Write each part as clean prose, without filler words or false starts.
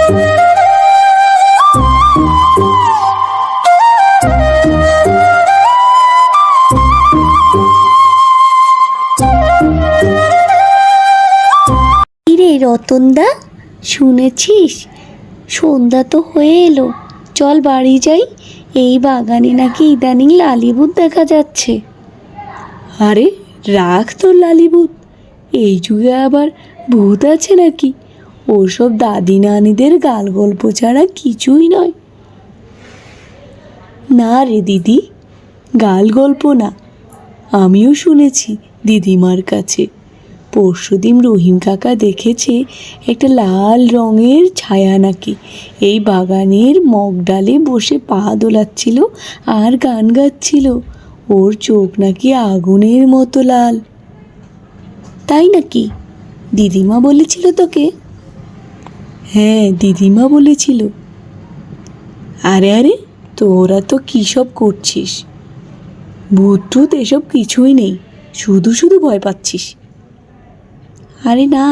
কিরে রতনদা, শুনেছিস সন্ধ্যা তো হয়ে এলো, চল বাড়ি যাই। এই বাগানে নাকি ইদানিং লালিভূত দেখা যাচ্ছে। আরে রাখ তোর লালিভূত, এই যুগে আবার ভূত আছে নাকি? ওসব দাদি নানিদের গাল গল্প ছাড়া কিছুই নয়। না রে দিদি, গাল গল্প না, আমিও শুনেছি দিদিমার কাছে। পরশুদিন রহিম কাকা দেখেছে একটা লাল রঙের ছায়া নাকি এই বাগানের মগডালে বসে পা দোলাচ্ছিল আর গান গাচ্ছিল। ওর চোখ নাকি আগুনের মতো লাল। তাই নাকি? দিদিমা বলেছিল তোকে? হ্যাঁ, দিদিমা বলেছিল। আরে আরে, তোরা তো কী সব করছিস? ভূত টুত এসব কিছুই নেই, শুধু শুধু ভয় পাচ্ছিস। আরে না,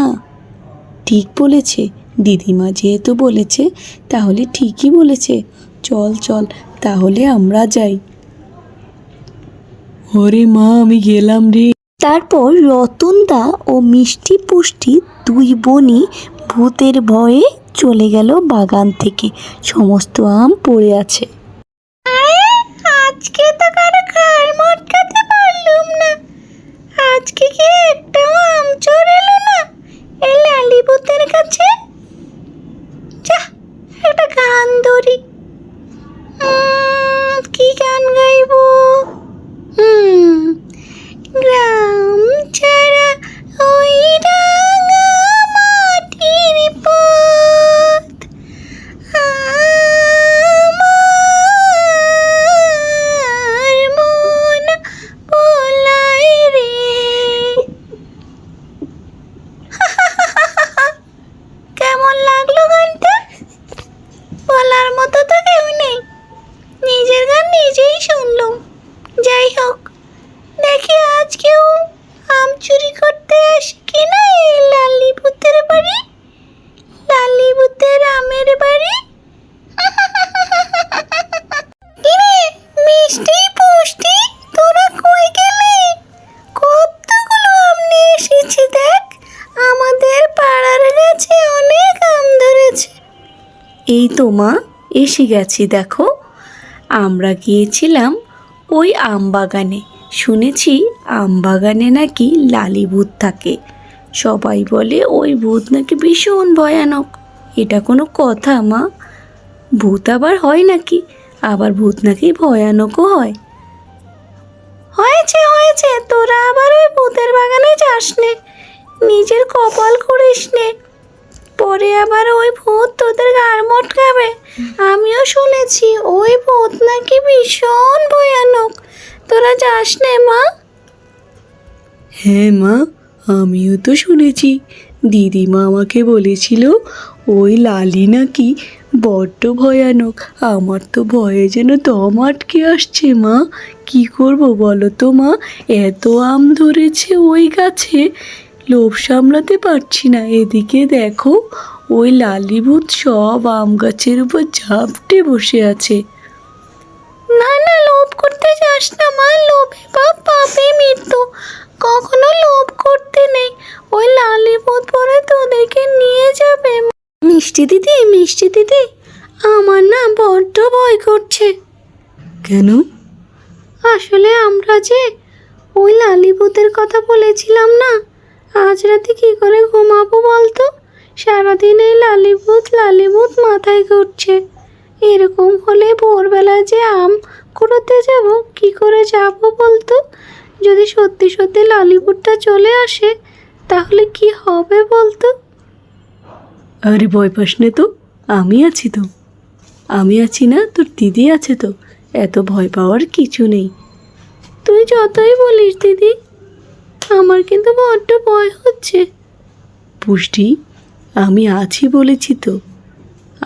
ঠিক বলেছে দিদিমা, যেহেতু বলেছে তাহলে ঠিকই বলেছে। চল চল তাহলে আমরা যাই। ওরে মা, আমি গেলাম রে। তারপর রতনদা ও মিষ্টি পুষ্টি দুই বোনই ভূতের ভয়ে চলে গেল বাগান থেকে। সমস্ত আম পড়ে আছে। আজকে তো কারো ঘাড় মটকাতে পারলুম না। আজকে কি একটাও আম চোর এলো না এই লালিভূতের কাছে? যা, একটা গান ধরি। কি গান গাইবো? গ্রাম ছাড়া ওই রাঙা মাটির পথ আমার মন ভোলায় রে। কেমন লাগলো গানটা? বলার মতো তো কেউ নেই, নিজের গান নিজেই শুনলাম। যাই হোক, দেখি আজ কেউ আম চুরি করতে আসে কিনা এই লালিভূতের বাড়ি, লালিভূতের আমের বাড়ি। কিরে মিষ্টি পুষ্টি, তোরা কই গেলি? কতগুলো আম নিয়ে এসেছি দেখ, আমাদের পাড়ার গাছে অনেক আম ধরেছে। এই তো মা, এসে গেছি। দেখো, আমরা গিয়েছিলাম ওই আম বাগানে। শুনেছি আম বাগানে নাকি লালিভূত থাকে। সবাই বলে ওই ভূত নাকি ভীষণ ভয়ানক। এটা কোনো কথা মা? ভূত আবার হয় নাকি? আবার ভূত নাকি ভয়ানকও হয়? হয়েছে হয়েছে, তোরা আবার ওই ভূতের বাগানে যাস নে, নিজের কপাল করিস নে, পরে আবার ওই ভূত তোদের গাড় মটকাবে। আমিও শুনেছি ওই ভূত নাকি ভীষণ ভয়ানক, তোরা যাস নে মা। হ্যাঁ মা, আমিও তো শুনেছি। দিদিমা আমাকে বলেছিল ওই লালি নাকি বড্ড ভয়ানক। আমার তো ভয়ে যেন দম আটকে আসছে মা। কি করব বলো তো মা? এত আম ধরেছে ওই গাছে, লোভ সামলাতে পারছি না। এদিকে দেখো, ওই লালিভূত সব আম গাছের উপর ঝাপটে বসে আছে। না না, লোভ করতে যাস না মা, লোভে পাপ, পাপে মৃত্যু। কখনো লোভ করতে নেই, ওই লালিভূত পরে তোদেরকে নিয়ে যাবে। মিষ্টি দিদি, মিষ্টি দিদি, আমার না বড্ড ভয় করছে। কেন? আসলে আমরা যে ওই লালিভূতের কথা বলেছিলাম না, আজ রাতে কি করে ঘুমাবো বলতো? সারাদিন এই লালিভূত লালিভূত মাথায় ঘুরছে। এরকম হলে ভোরবেলা যে আম কুড়োতে যাব, কি করে যাব বলতো? যদি সত্যি সত্যি লালিভূতটা চলে আসে তাহলে কি হবে বলতো? আরে ভয় পাস না তো, আমি আছি তো। আমি আছি না, তোর দিদি আছে তো। এত ভয় পাওয়ার কিছু নেই। তুই যতই বলিস দিদি, আমার কিন্তু বড্ড ভয় হচ্ছে। পুষ্টি, আমি আছি বলেছি তো।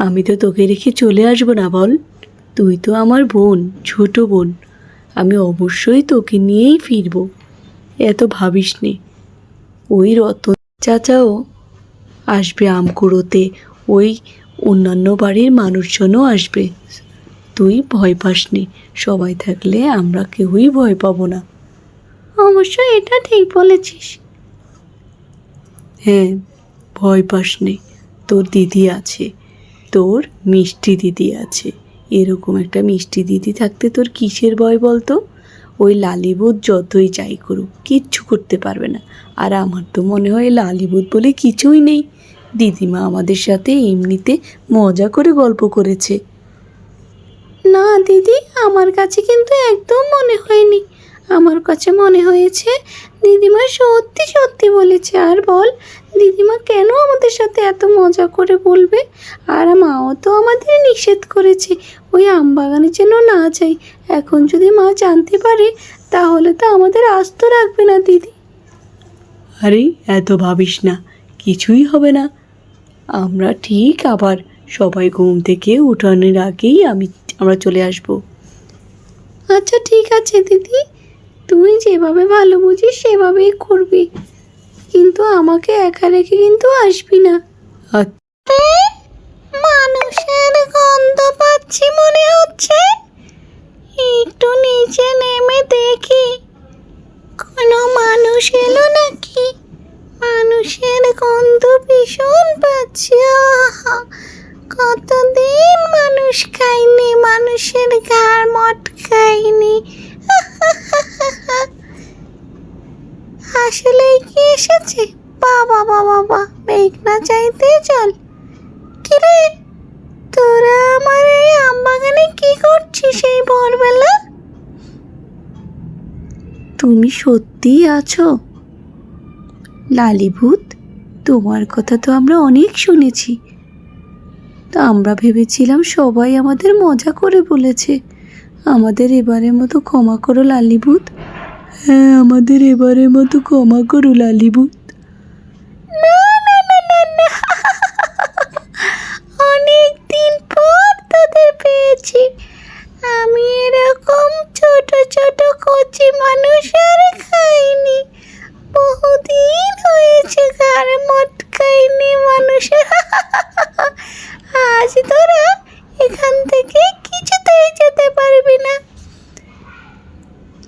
আমি তো তোকে রেখে চলে আসবো না বল। তুই তো আমার বোন, ছোট বোন। আমি অবশ্যই তোকে নিয়েই ফিরব, এত ভাবিস নে। ওই রতন চাচাও আসবে আম কুড়োতে। অন্যান্য বাড়ির মানুষজনও আসবে। তুই ভয় পাস নি, সবাই থাকলে আমরা কেউই ভয় পাবো না। অবশ্য এটা ঠিক বলেছিস। হ্যাঁ, ভয় পাস নি, তোর দিদি আছে, তোর মিষ্টি দিদি আছে। এরকম একটা মিষ্টি দিদি থাকতে তোর কিসের ভয় বলতো? ওই লালিভূত যতই যাই করুক কিচ্ছু করতে পারবে না। আর আমার তো মনে হয় লালিভূত বলে কিছুই নেই। দিদিমা আমাদের সাথে এমনিতে মজা করে গল্প করেছে। না দিদি, আমার কাছে কিন্তু একদম মনে হয়নি। আমার কাছে মনে হয়েছে দিদিমা সত্যি সত্যি বলেছে। আর বল, দিদিমা কেন আমাদের সাথে এত মজা করে বলবে? আর মাও তো আমাদের নিষেধ করেছে ওই আমবাগানে যেন না যাই। এখন যদি মা জানতে পারে তাহলে তো আমাদের আস্ত রাখবে না দিদি। আরে এত ভাবিস না, কিছুই হবে না। আমরা ঠিক আবার সবাই ঘুম থেকে উঠানোর আগেই আমরা চলে আসবো। আচ্ছা ঠিক আছে দিদি, তুই যেভাবে ভালো বুঝিস সেভাবেই করবি, কিন্তু আমাকে একা রেখে কিন্তু আসবি না। আচ্ছা, মানুষের গন্ধ পাচ্ছি মনে হচ্ছে। একটু নিচে নেমে দেখি কোনো মানুষ এলো নাকি। মানুষের গন্ধ ভীষণ পাচ্ছি। আহা, কতদিন মানুষ খাইনি, মানুষের ঘাড় মটকাইনি। আসলেই কি এসেছে? বাবা বাবা বাবা, মেঘ না চাইতে চল। কিরে, তোরা আমার এই আমবাগানে কি করছিস এই ভোরবেলা? তুমি সত্যিই আছো লালিভূত? তোমার কথা তো আমরা অনেক শুনেছি। তা আমরা ভেবেছিলাম সবাই আমাদের মজা করে বলেছে। আমাদের এবারের মতো ক্ষমা করো লালিভূত। হ্যাঁ, আমাদের এবারের মতো ক্ষমা করো লালিভূত। না না না না না, অনেক দিন পর তোদের পেয়েছি। আমি এরকম ছোট ছোট কচি মানুষ আর খাইনি। বহুদিন হয়েছে ঘাড় মটকাইনি মানুষের। আজ তোরা এখান থেকে কিছুতেই যেতে পারবি না।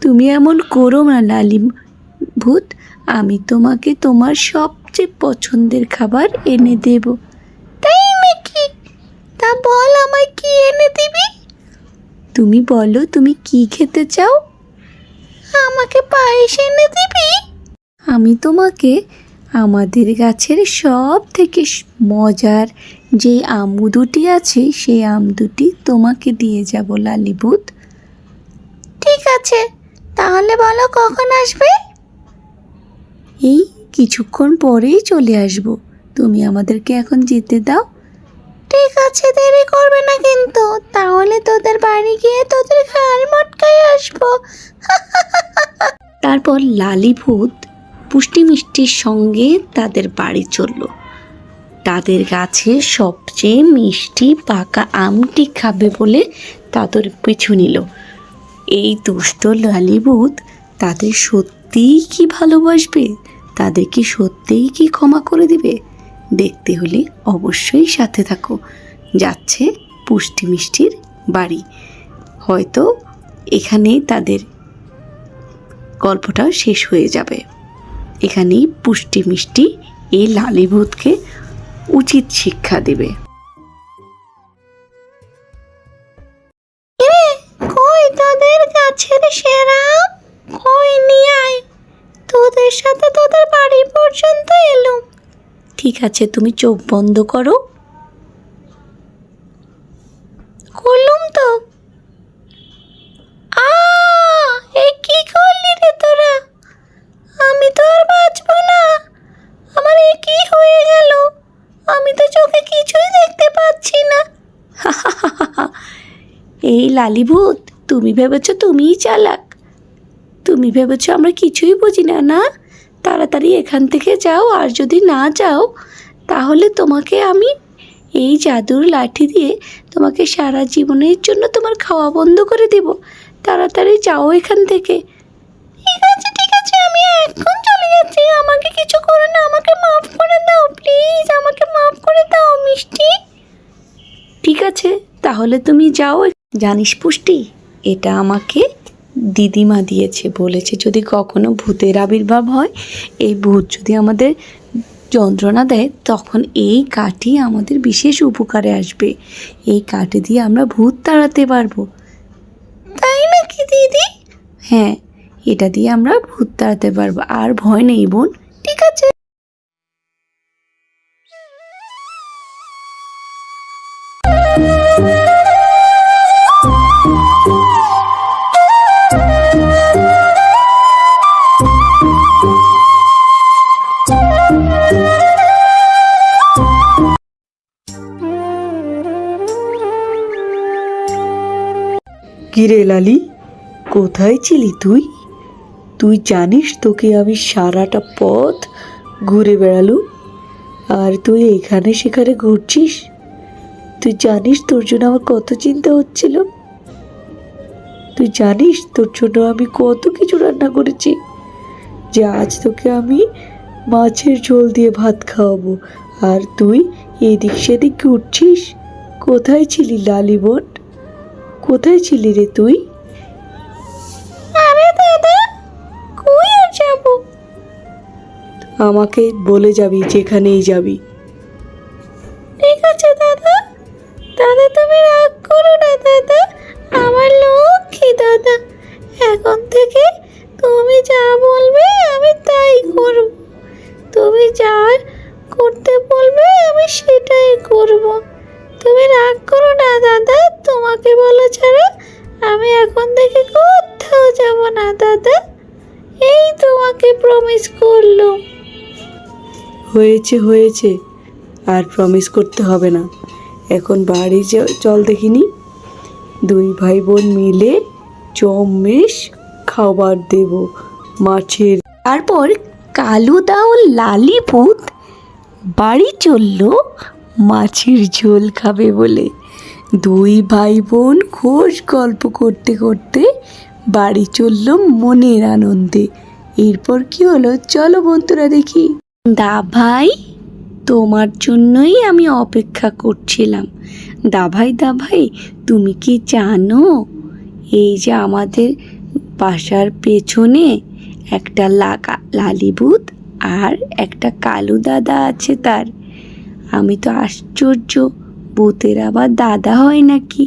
তুমি এমন করো না লালিভূত, আমি তোমাকে তোমার সবচেয়ে পছন্দের খাবার এনে দেব। তাই নাকি? তা বল, আমায় কি এনে দিবি? তুমি বলো তুমি কি খেতে চাও? আমাকে পায়েস এনে দিবি? আমি তোমাকে আমাদের গাছের সব থেকে মজার যে আম দুটি আছে সেই আম দুটি তোমাকে দিয়ে যাব লালিভূত। ঠিক আছে, তাহলে বলো কখন আসবে? এই কিছুক্ষণ পরেই চলে আসব। তুমি আমাদেরকে এখন যেতে দাও। ঠিক আছে, দেরি করবে না কিন্তু। তাহলে তোদের বাড়ি গিয়ে তোদের ঘাড় মটকাই আসবো। তারপর লালিভূত পুষ্টি মিষ্টির সঙ্গে তাদের বাড়ি চলল। তাদের গাছে সবচেয়ে মিষ্টি পাকা আমটি খাবে বলে তাদের পিছু নিল। এই দুষ্ট লালিভূত তাদের সত্যিই কি ভালোবাসবে? তাদের কি সত্যিই কি ক্ষমা করে দিবে? দেখতে হলে অবশ্যই সাথে থাকো। যাচ্ছে পুষ্টি মিষ্টির বাড়ি। হয়তো এখানেই তাদের গল্পটা শেষ হয়ে যাবে। এখানেই পুষ্টি মিষ্টি এই লালিভূতকে উচিত শিক্ষা দেবে। কই তোদের গাছের সেরা আম? কই নিয়ে আয়, তোদের সাথে তোদের বাড়ি পর্যন্ত এলুম। ঠিক আছে, তুমি চোখ বন্ধ করো। করলুম তো। এ কি করলি রে তোরা? আমি তো আর বাঁচবো না। আমার এ কি হয়ে গেল? আমি তো চোখে কিছুই দেখতে পাচ্ছি না। এই লালিভূত, তুমি ভেবেছো তুমিই চালাক? তুমি ভেবেছো আমরা কিছুই বুঝি না? না, তাড়াতাড়ি এখান থেকে যাও। আর যদি না যাও তাহলে তোমাকে আমি এই জাদুর লাঠি দিয়ে তোমাকে সারা জীবনের জন্য তোমার খাওয়া বন্ধ করে দেব। তাড়াতাড়ি যাও এখান থেকে। ঠিক আছে, আমি এখন চলে যাচ্ছি। আমাকে কিছু করো না, আমাকে মাফ করে দাও প্লিজ, আমাকে মাফ করে দাও মিষ্টি। তাহলে তুমি যাও। জানিস পুষ্টি, এটা আমাকে দিদিমা দিয়েছে, বলেছে যদি কখনো ভূতের আবির্ভাব হয়, এই ভূত যদি আমাদের যন্ত্রণা দেয়, তখন এই কাঠি আমাদের বিশেষ উপকারে আসবে। এই কাঠি দিয়ে আমরা ভূত তাড়াতে পারবো। তাই নাকি দিদি? হ্যাঁ, এটা দিয়ে আমরা ভূত তাড়াতে পারবো, আর ভয় নেই বোন। ঠিক আছে। কিরে লালি, কোথায় ছিলি তুই? তুই জানিস তোকে আমি সারাটা পথ ঘুরে বেড়ালুম, আর তুই এখানে সেখানে ঘুরছিস? তুই জানিস তোর জন্য আমার কত চিন্তা হচ্ছিল? তুই জানিস তোর জন্য আমি কত কিছু রান্না করেছি, যে আজ তোকে আমি মাছের ঝোল দিয়ে ভাত খাওয়াবো, আর তুই এদিক সেদিক ঘুরছিস? কোথায় ছিলি লালি বোন? কোথায় ছিলি রে তুই? আরে দাদা, কই আর যাব? আমাকে বলে যাবি যেখানেই যাবি। ঠিক আছে দাদা। দাদা তুমি রাগ করো না দাদা, আমার লক্ষ্মী দাদা। এখন থেকে তুমি যা বলবে আমি তাই করব। তুমি যা করতে বলবে আমি সেটাই করব। তুমি রাগ করো না দাদা, তোমাকে বলা ছাড়া আমি এখন থেকে কোথাও যাব না দাদা। এই তোমাকে প্রমিস করলাম। হয়েছে হয়েছে, আর প্রমিস করতে হবে না। এখন বাড়ি চল দেখিনি, দুই ভাই বোন মিলে জম্মেশ খাবার দেব মাছের। তারপর কালুদা ও লালি ভূত বাড়ি চলল মাছের ঝোল খাবে বলে। দুই ভাই বোন খোশ গল্প করতে করতে বাড়ি চলল মনের আনন্দে। এরপর কি হলো চলো বন্ধুরা দেখি। দা ভাই, তোমার জন্যই আমি অপেক্ষা করছিলাম। দা ভাই, তুমি কি জানো এই যে আমাদের বাসার পেছনে একটা লালি ভূত আর একটা কালু দাদা আছে তার? আমি তো আশ্চর্য, ভূতের আবার দাদা হয় নাকি?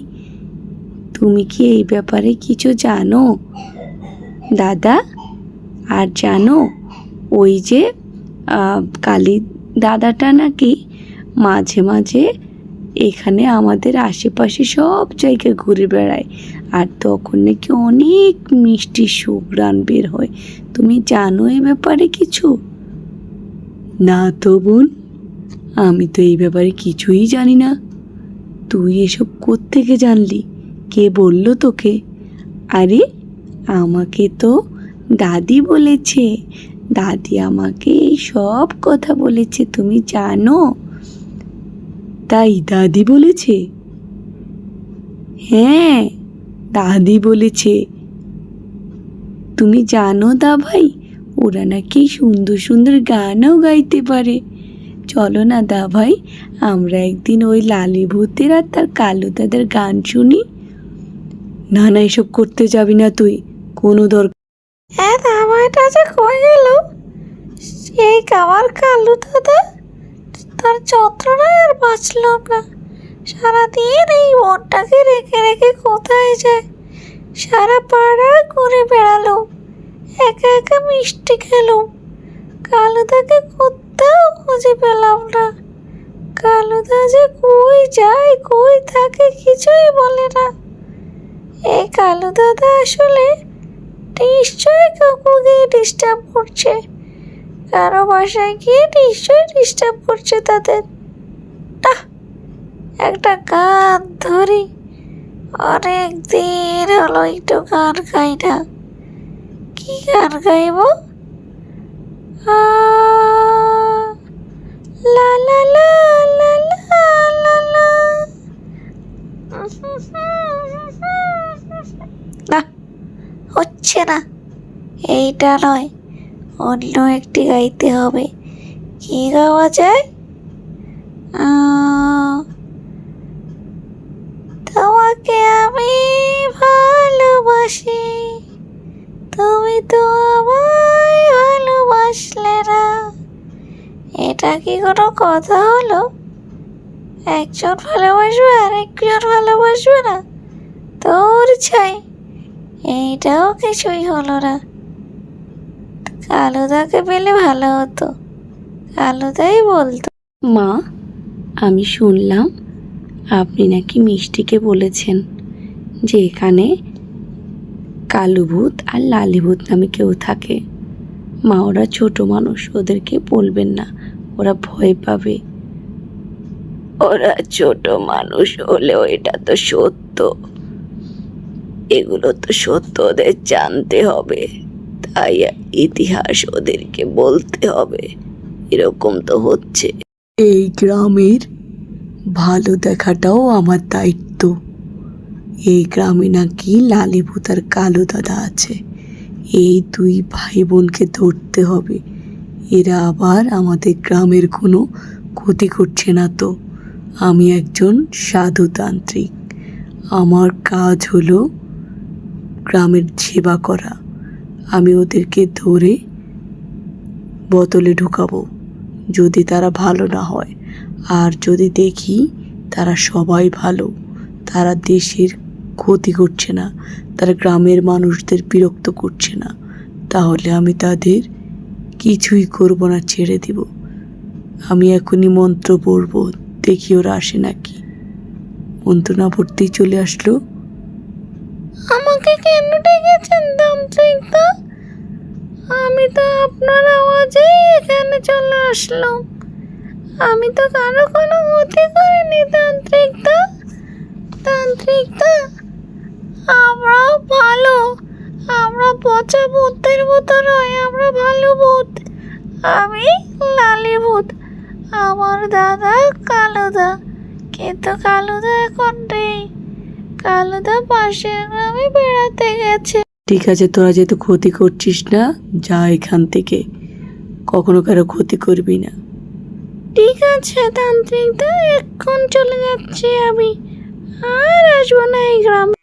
তুমি কি এই ব্যাপারে কিছু জানো দাদা? আর জানো ওই যে কালী দাদাটা নাকি মাঝে মাঝে এখানে আমাদের আশেপাশে সব জায়গায় ঘুরে বেড়ায়, আর তখন নাকি অনেক মিষ্টি সুঘ্রাণ বের হয়। তুমি জানো এই ব্যাপারে কিছু? না তো বোন, আমি তো এই ব্যাপারে কিছুই জানি না। তুই এসব কোত্থেকে জানলি? কে বললো তোকে? আরে আমাকে তো দাদি বলেছে, দাদি আমাকে এই সব কথা বলেছে, তুমি জানো? তাই দাদি বলেছে? হ্যাঁ, দাদি বলেছে। তুমি জানো দা ভাই, ওরা নাকি সুন্দর সুন্দর গানও গাইতে পারে। চলো না দা ভাই, আমরা একদিন ওই লালি ভূতের আর তার কালু দাদার গান শুনি। না না, এসব করতে যাবি না তুই, কোনো দরকার। হ্যাঁ, দামাইটা যে কই গেল? সেই আমার কালু দাদা, তার যন্ত্রণায় আর বাঁচলাম না। সারাদিন এই মনটাকে রেখে রেখে কোথায় যায়? সারা পাড়া ঘুরে বেড়ালো, একা একা মিষ্টি খেলো। কালুদাকে কোথাও খুঁজে পেলাম না। কালুদা যে কই যায় কই থাকে কিছুই বলে না। এই কালু দাদা আসলে নিশ্চয়ই কাউকে গিয়ে ডিস্টার্ব করছে, কারো বাসায় গিয়ে নিশ্চয়ই ডিস্টার্ব করছে তাদের। একটা গান ধরি, অনেক দিন হলো একটু গান গাই না। কি গান গাইব? লা লা লা লা লা লা লা। না, হচ্ছে না, এইটা নয়, অন্য একটি গাইতে হবে। কি গাওয়া যায়? তোমার তোমাকে আমি ভালোবাসি, তুমি তো আমায় ভালোবাসলে না। এটা কি কোনো কথা হলো? একজন ভালোবাসবে আর একজন ভালোবাসবে না? তোর ছাই, এইটাও কিছুই হলো না। কালুদাকে পেলে ভালো হতো, কালুদাই বলতো। মা, আমি শুনলাম আপনি নাকি মিষ্টিকে বলেছেন যে এখানে কালু ভূত আর লালি ভূত নামে কেউ থাকে। মা, ওরা ছোট মানুষ, ওদেরকে বলবেন না, ওরা ভয় পাবে। ওরা ছোট মানুষ হলেও এটা তো সত্য, এগুলো তো সত্য, ওদের জানতে হবে, তাই ইতিহাস ওদেরকে বলতে হবে। এরকম তো হচ্ছে। এই গ্রামের ভালো দেখাটাও আমার দায়িত্ব। এই গ্রামে নাকি লালিভূত আর কালো দাদা আছে, এই দুই ভাই বোনকে ধরতে হবে। এরা আবার আমাদের গ্রামের কোনো ক্ষতি করছে না তো। আমি একজন সাধুতান্ত্রিক, আমার কাজ হলো গ্রামের সেবা করা। আমি ওদেরকে ধরে বোতলে ঢুকাবো যদি তারা ভালো না হয়। আর যদি দেখি তারা সবাই ভালো, তারা দেশের ক্ষতি করছে না, তারা গ্রামের মানুষদের বিরক্ত করছে না, তাহলে আমি তাদের কিছুই করব না, ছেড়ে দিব। আমি এখনই মন্ত্র পড়ব, দেখি ওরা আসে নাকি। মন্ত্র না পড়তেই চলে আসলো। আমাকে কেন ডেকেছেন তান্ত্রিকদা? আমি তো আপনার আওয়াজেই এখানে চলে আসলাম। আমি তো কারো কোনো ক্ষতি করিনি তান্ত্রিকদা। তান্ত্রিকদা, আমরা ভালো, আমরা পচা ভূতের মতো নয়, আমরা ভালো ভূত। আমি লালি ভূত, আমার দাদা কালুদা, কিন্তু কালুদা এখন নেই। কালুদা পাশের গ্রামে বেড়াতে গেছে। ঠিক আছে, তোরা যেহেতু ক্ষতি করছিস না, যা এখান থেকে, কখনো কারো ক্ষতি করবি না। ঠিক আছে তান্ত্রিকদা, এখন চলে যাচ্ছি আমি, আর আসবো না এই গ্রামে।